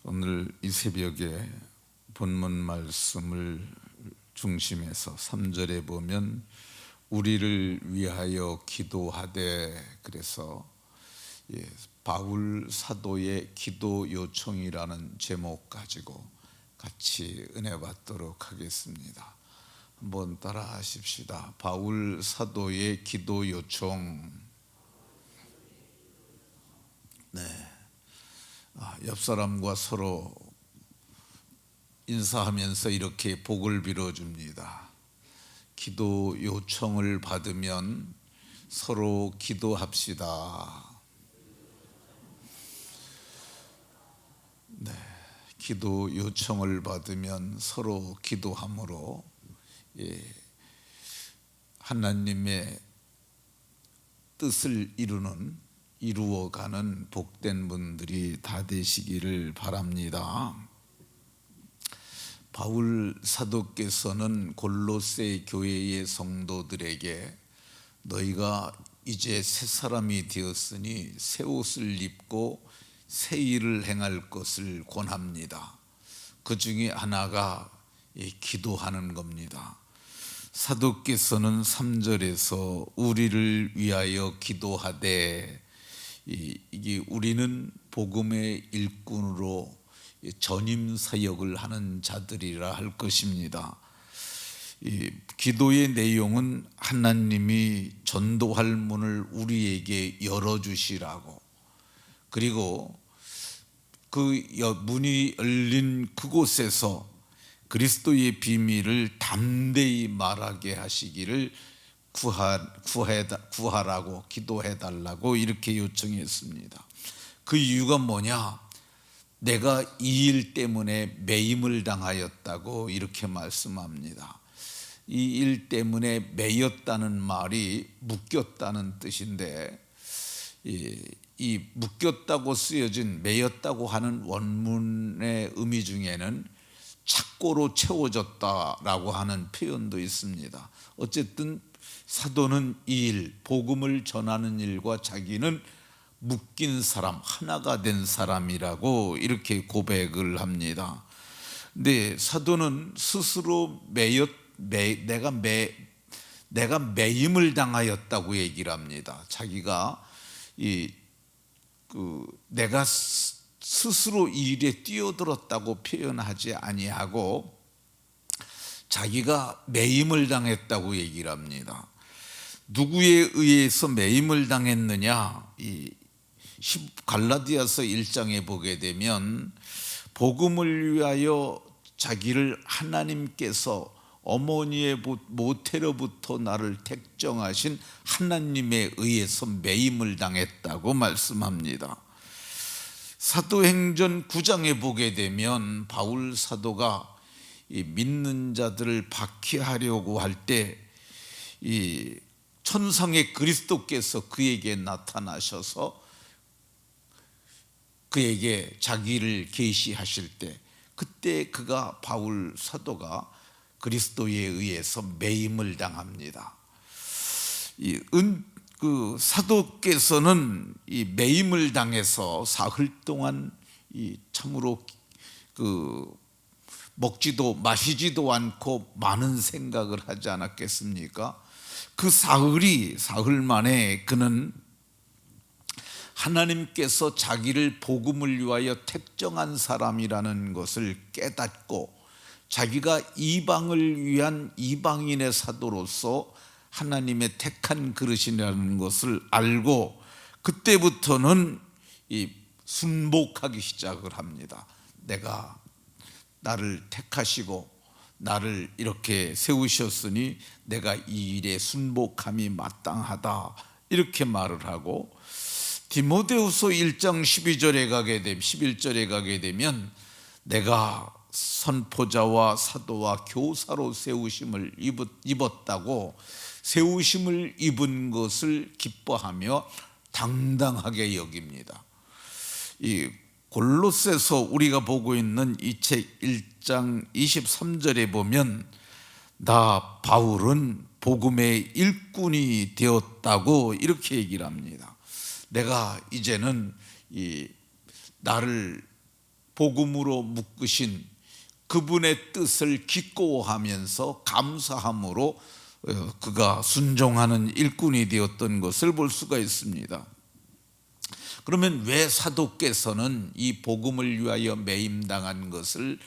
오늘 이 새벽에 본문 말씀을 중심해서 3절에 보면 우리를 위하여 기도하되, 그래서 바울 사도의 기도 요청이라는 제목 가지고 같이 은혜 받도록 하겠습니다. 한번 따라 하십시다. 바울 사도의 기도 요청. 옆 사람과 서로 인사하면서 이렇게 복을 빌어줍니다. 기도 요청을 받으면 서로 기도합시다. 기도 요청을 받으면 서로 기도함으로 하나님의 뜻을 이루어가는 복된 분들이 다 되시기를 바랍니다. 바울 사도께서는 골로새 교회의 성도들에게 너희가 이제 새 사람이 되었으니 새 옷을 입고 새 일을 행할 것을 권합니다. 그 중에 하나가 기도하는 겁니다. 사도께서는 3절에서 우리를 위하여 기도하되, 이게 우리는 복음의 일꾼으로 전임 사역을 하는 자들이라 할 것입니다. 이 기도의 내용은 하나님이 전도할 문을 우리에게 열어주시라고, 그리고 그 문이 열린 그곳에서 그리스도의 비밀을 담대히 말하게 하시기를 구하라고, 기도해달라고 이렇게 요청했습니다. 그 이유가 뭐냐? 내가 이 일 때문에 매임을 당하였다고 이렇게 말씀합니다. 이 일 때문에 매였다는 말이 묶였다는 뜻인데, 이 묶였다고 쓰여진 매였다고 하는 원문의 의미 중에는 착고로 채워졌다라고 하는 표현도 있습니다. 어쨌든 사도는 이 일, 복음을 전하는 일과 자기는 묶인 사람, 하나가 된 사람이라고 이렇게 고백을 합니다. 근데 사도는 스스로 내가 매임을 당하였다고 얘기를 합니다. 자기가 내가 스스로 이 일에 뛰어들었다고 표현하지 아니하고 자기가 매임을 당했다고 얘기를 합니다. 누구에 의해서 매임을 당했느냐? 갈라디아서 1장에 보게 되면 복음을 위하여 자기를 하나님께서 어머니의 모태로부터 나를 택정하신 하나님에 의해서 매임을 당했다고 말씀합니다. 사도행전 9장에 보게 되면 바울 사도가 이 믿는 자들을 박해하려고 할 때 이 천상의 그리스도께서 그에게 나타나셔서 그에게 자기를 계시하실 때, 그때 바울 사도가 그리스도에 의해서 매임을 당합니다. 사도께서는 이 매임을 당해서 사흘 동안 참으로 먹지도 마시지도 않고 많은 생각을 하지 않았겠습니까? 그 사흘 만에 그는 하나님께서 자기를 복음을 위하여 택정한 사람이라는 것을 깨닫고 자기가 이방을 위한 이방인의 사도로서 하나님의 택한 그릇이라는 것을 알고 그때부터는 순복하기 시작을 합니다. 내가 나를 택하시고 나를 이렇게 세우셨으니 내가 이 일에 순복함이 마땅하다, 이렇게 말을 하고, 디모데후서 1장 11절에 가게 되면 내가 선포자와 사도와 교사로 세우심을 입었다고, 세우심을 입은 것을 기뻐하며 당당하게 여깁니다. 이 골로새서 우리가 보고 있는 이 책 1장 23절에 보면 나 바울은 복음의 일꾼이 되었다고 이렇게 얘기를 합니다. 내가 이제는 나를 복음으로 묶으신 그분의 뜻을 기꺼워하면서 감사함으로 그가 순종하는 일꾼이 되었던 것을 볼 수가 있습니다. 그러면 왜 사도께서는 이 복음을 위하여 매임당한 것을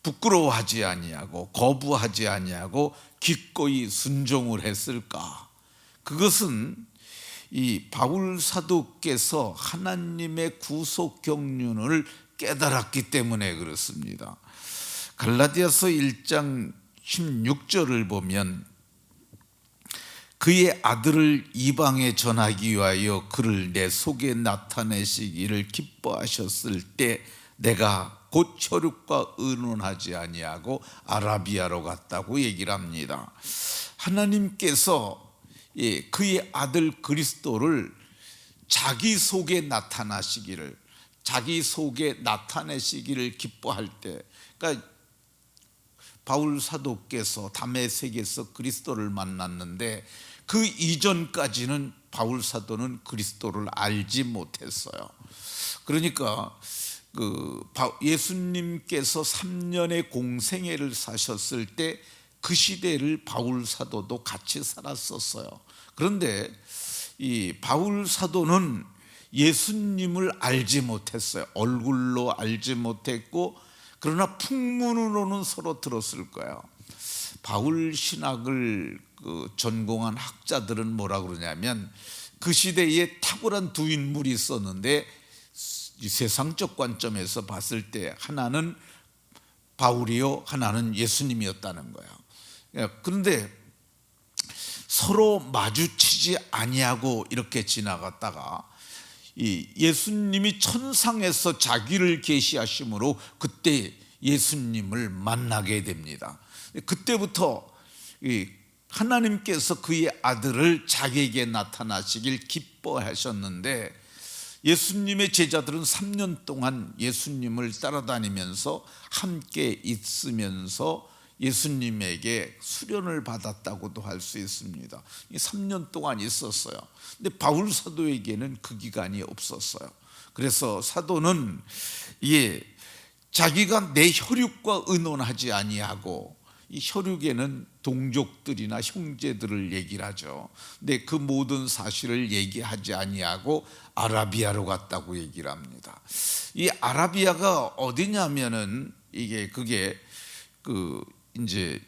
부끄러워하지 아니하고 거부하지 아니하고 기꺼이 순종을 했을까? 그것은 이 바울 사도께서 하나님의 구속 경륜을 깨달았기 때문에 그렇습니다. 갈라디아서 1장 16절을 보면 그의 아들을 이방에 전하기 위하여 그를 내 속에 나타내시기를 기뻐하셨을 때 내가 곧 혈육과 의논하지 아니하고 아라비아로 갔다고 얘기를 합니다. 하나님께서 그의 아들 그리스도를 자기 속에 나타나시기를, 자기 속에 나타내시기를 기뻐할 때, 그러니까 바울 사도께서 다메섹에서 그리스도를 만났는데 그 이전까지는 바울 사도는 그리스도를 알지 못했어요. 그러니까 예수님께서 3년의 공생애를 사셨을 때 그 시대를 바울 사도도 같이 살았었어요. 그런데 이 바울 사도는 예수님을 알지 못했어요. 얼굴로 알지 못했고, 그러나 풍문으로는 서로 들었을 거예요. 바울 신학을 전공한 학자들은 뭐라 그러냐면 그 시대에 탁월한 두 인물이 있었는데 세상적 관점에서 봤을 때 하나는 바울이요, 하나는 예수님이었다는 거예요. 그런데 서로 마주치지 아니하고 이렇게 지나갔다가 이 예수님이 천상에서 자기를 계시하심으로 그때 예수님을 만나게 됩니다. 그때부터 하나님께서 그의 아들을 자기에게 나타나시길 기뻐하셨는데 예수님의 제자들은 3년 동안 예수님을 따라다니면서 함께 있으면서 예수님에게 수련을 받았다고도 할 수 있습니다. 3년 동안 있었어요. 근데 바울 사도에게는 그 기간이 없었어요. 그래서 사도는 자기가 내 혈육과 의논하지 아니하고, 이 혈육에는 동족들이나 형제들을 얘기를 하죠. 근데 그 모든 사실을 얘기하지 아니하고 아라비아로 갔다고 얘기를 합니다. 이 아라비아가 어디냐면은 그게 이제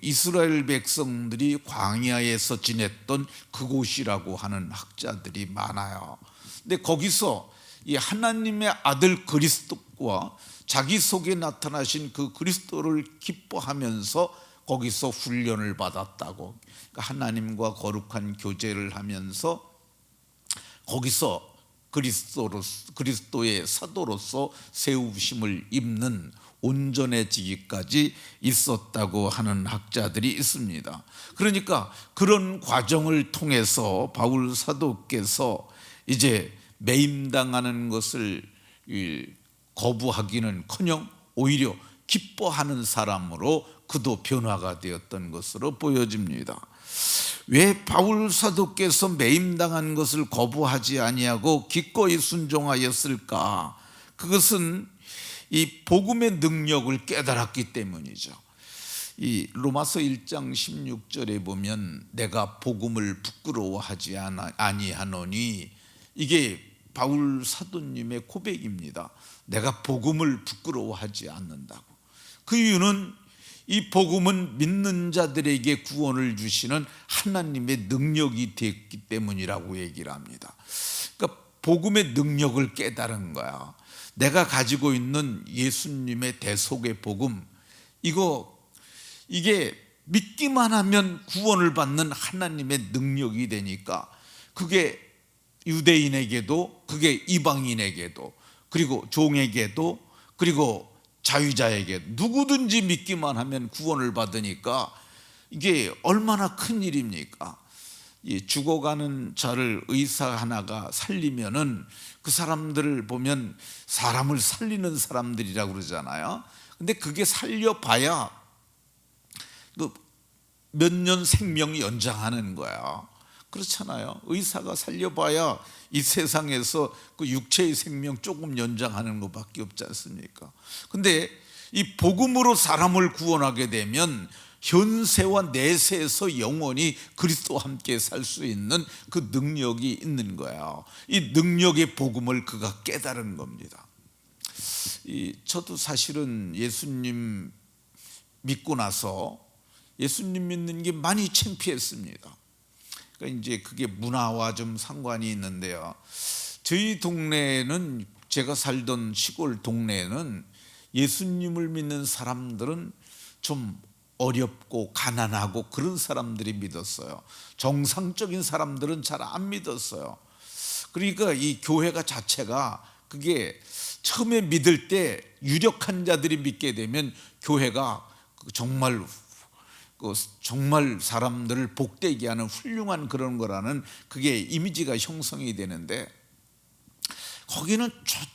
이스라엘 백성들이 광야에서 지냈던 그곳이라고 하는 학자들이 많아요. 근데 거기서 이 하나님의 아들 그리스도와 자기 속에 나타나신 그 그리스도를 기뻐하면서 거기서 훈련을 받았다고, 그러니까 하나님과 거룩한 교제를 하면서 거기서 그리스도의 사도로서 세우심을 입는 온전해지기까지 있었다고 하는 학자들이 있습니다. 그러니까 그런 과정을 통해서 바울 사도께서 이제 매임당하는 것을 거부하기는커녕 오히려 기뻐하는 사람으로 그도 변화가 되었던 것으로 보여집니다. 왜 바울 사도께서 매임당한 것을 거부하지 아니하고 기꺼이 순종하였을까? 그것은 이 복음의 능력을 깨달았기 때문이죠. 이 로마서 1장 16절에 보면 내가 복음을 부끄러워하지 아니하노니, 이게 바울 사도님의 고백입니다. 내가 복음을 부끄러워하지 않는다고. 그 이유는 이 복음은 믿는 자들에게 구원을 주시는 하나님의 능력이 됐기 때문이라고 얘기를 합니다. 그러니까 복음의 능력을 깨달은 거야. 내가 가지고 있는 예수님의 대속의 복음, 이게 믿기만 하면 구원을 받는 하나님의 능력이 되니까 그게 유대인에게도, 그게 이방인에게도, 그리고 종에게도, 그리고 자유자에게 누구든지 믿기만 하면 구원을 받으니까 이게 얼마나 큰 일입니까? 죽어가는 자를 의사 하나가 살리면은 그 사람들을 보면 사람을 살리는 사람들이라고 그러잖아요. 근데 그게 살려봐야 몇 년 생명이 연장하는 거야. 그렇잖아요. 의사가 살려봐야 이 세상에서 그 육체의 생명 조금 연장하는 것밖에 없지 않습니까? 근데 이 복음으로 사람을 구원하게 되면 현세와 내세에서 영원히 그리스도와 함께 살 수 있는 그 능력이 있는 거야. 이 능력의 복음을 그가 깨달은 겁니다. 저도 사실은 예수님 믿고 나서 예수님 믿는 게 많이 창피했습니다. 그러니까 이제 그게 문화와 좀 상관이 있는데요. 저희 동네는, 제가 살던 시골 동네는 예수님을 믿는 사람들은 좀 어렵고 가난하고 그런 사람들이 믿었어요. 정상적인 사람들은 잘 안 믿었어요. 그러니까 이 교회가 자체가 그게 처음에 믿을 때 유력한 자들이 믿게 되면 교회가 정말 사람들을 복되게 하는 훌륭한 그런 거라는 그게 이미지가 형성이 되는데, 거기는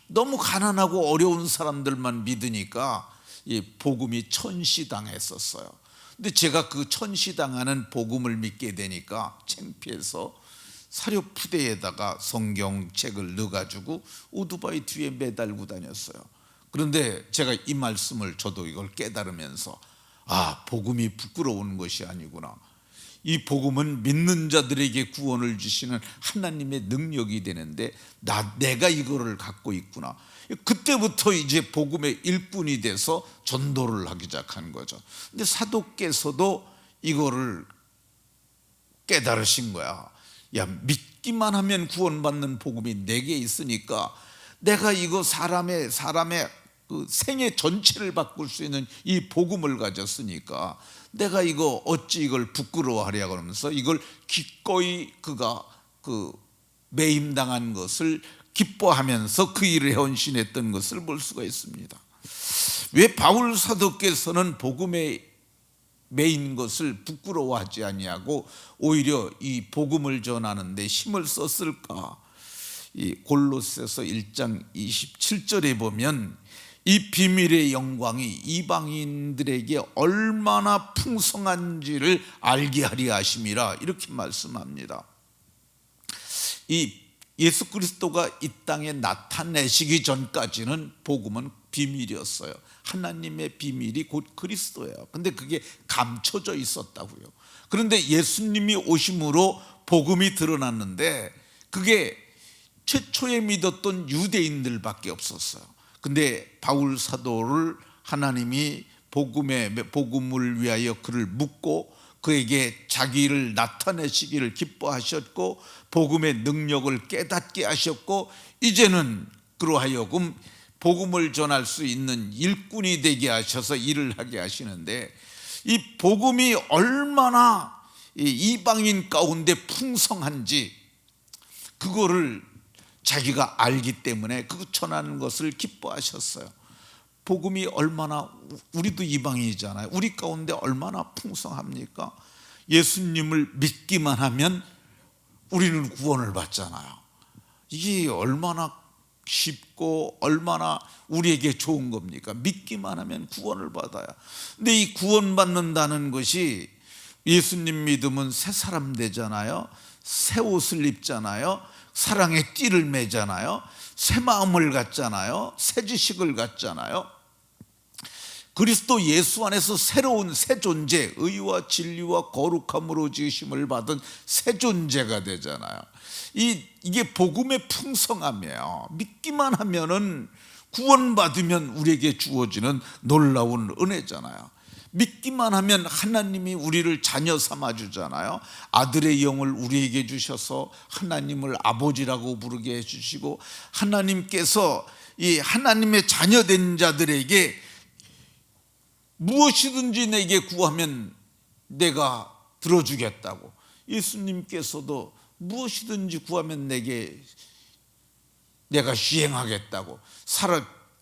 너무 가난하고 어려운 사람들만 믿으니까 이 복음이 천시당했었어요. 근데 제가 그 천시당하는 복음을 믿게 되니까 창피해서 사료 푸대에다가 성경책을 넣어가지고 오토바이 뒤에 매달고 다녔어요. 그런데 제가 이 말씀을, 저도 이걸 깨달으면서 복음이 부끄러운 것이 아니구나. 이 복음은 믿는 자들에게 구원을 주시는 하나님의 능력이 되는데 내가 이거를 갖고 있구나. 그때부터 이제 복음의 일꾼이 돼서 전도를 하기 시작한 거죠. 근데 사도께서도 이거를 깨달으신 거야. 야, 믿기만 하면 구원받는 복음이 내게 있으니까 내가 이거 사람의 그 생애 전체를 바꿀 수 있는 이 복음을 가졌으니까 내가 이거 어찌 이걸 부끄러워하랴 그러면서 이걸 기꺼이 그가 그 매임당한 것을 기뻐하면서 그 일을 헌신했던 것을 볼 수가 있습니다. 왜 바울 사도께서는 복음에 매인 것을 부끄러워하지 아니하고 오히려 이 복음을 전하는데 힘을 썼을까? 이 골로새서 1장 27절에 보면 이 비밀의 영광이 이방인들에게 얼마나 풍성한지를 알게 하려 하심이라, 이렇게 말씀합니다. 이 예수 그리스도가 이 땅에 나타내시기 전까지는 복음은 비밀이었어요. 하나님의 비밀이 곧 그리스도예요. 근데 그게 감춰져 있었다고요. 그런데 예수님이 오심으로 복음이 드러났는데 그게 최초에 믿었던 유대인들밖에 없었어요. 근데 바울 사도를 하나님이 복음을 위하여 그를 묻고 그에게 자기를 나타내시기를 기뻐하셨고 복음의 능력을 깨닫게 하셨고 이제는 그로 하여금 복음을 전할 수 있는 일꾼이 되게 하셔서 일을 하게 하시는데, 이 복음이 얼마나 이방인 가운데 풍성한지 그거를 자기가 알기 때문에 그 전하는 것을 기뻐하셨어요. 복음이 얼마나, 우리도 이방인이잖아요. 우리 가운데 얼마나 풍성합니까? 예수님을 믿기만 하면 우리는 구원을 받잖아요. 이게 얼마나 쉽고 얼마나 우리에게 좋은 겁니까? 믿기만 하면 구원을 받아요. 근데 이 구원받는다는 것이, 예수님 믿으면 새 사람 되잖아요. 새 옷을 입잖아요. 사랑의 띠를 매잖아요. 새 마음을 갖잖아요. 새 지식을 갖잖아요. 그리스도 예수 안에서 새로운 새 존재, 의와 진리와 거룩함으로 지으심을 받은 새 존재가 되잖아요. 이게 복음의 풍성함이에요. 믿기만 하면은 구원받으면 우리에게 주어지는 놀라운 은혜잖아요. 믿기만 하면 하나님이 우리를 자녀 삼아 주잖아요. 아들의 영을 우리에게 주셔서 하나님을 아버지라고 부르게 해주시고, 하나님께서 이 하나님의 자녀된 자들에게 무엇이든지 내게 구하면 내가 들어주겠다고, 예수님께서도 무엇이든지 구하면 내가 시행하겠다고,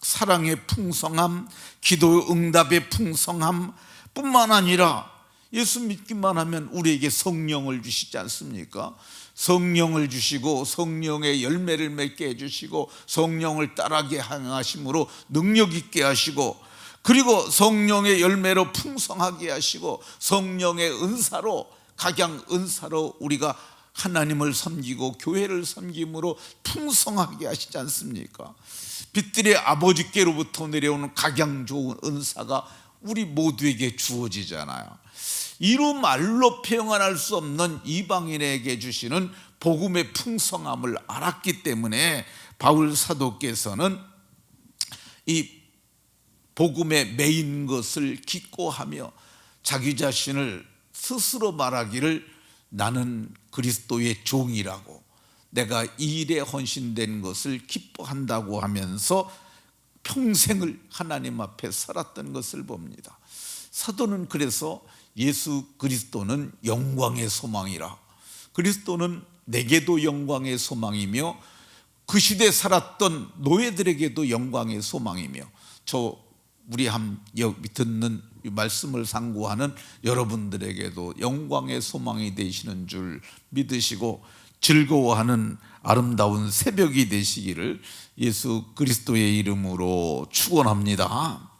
사랑의 풍성함, 기도 응답의 풍성함 뿐만 아니라 예수 믿기만 하면 우리에게 성령을 주시지 않습니까? 성령을 주시고 성령의 열매를 맺게 해주시고 성령을 따르게 행하심으로 능력 있게 하시고, 그리고 성령의 열매로 풍성하게 하시고 성령의 은사로, 각양 은사로 우리가 하나님을 섬기고 교회를 섬김으로 풍성하게 하시지 않습니까? 빛들의 아버지께로부터 내려오는 각양 좋은 은사가 우리 모두에게 주어지잖아요. 이루 말로 표현할 수 없는 이방인에게 주시는 복음의 풍성함을 알았기 때문에 바울 사도께서는 이 복음에 매인 것을 기꺼하며 자기 자신을 스스로 말하기를 나는 그리스도의 종이라고, 내가 이 일에 헌신된 것을 기뻐한다고 하면서 평생을 하나님 앞에 살았던 것을 봅니다. 사도는 그래서 예수 그리스도는 영광의 소망이라, 그리스도는 내게도 영광의 소망이며 그 시대에 살았던 노예들에게도 영광의 소망이며 우리 듣는 말씀을 상고하는 여러분들에게도 영광의 소망이 되시는 줄 믿으시고 즐거워하는 아름다운 새벽이 되시기를 예수 그리스도의 이름으로 축원합니다.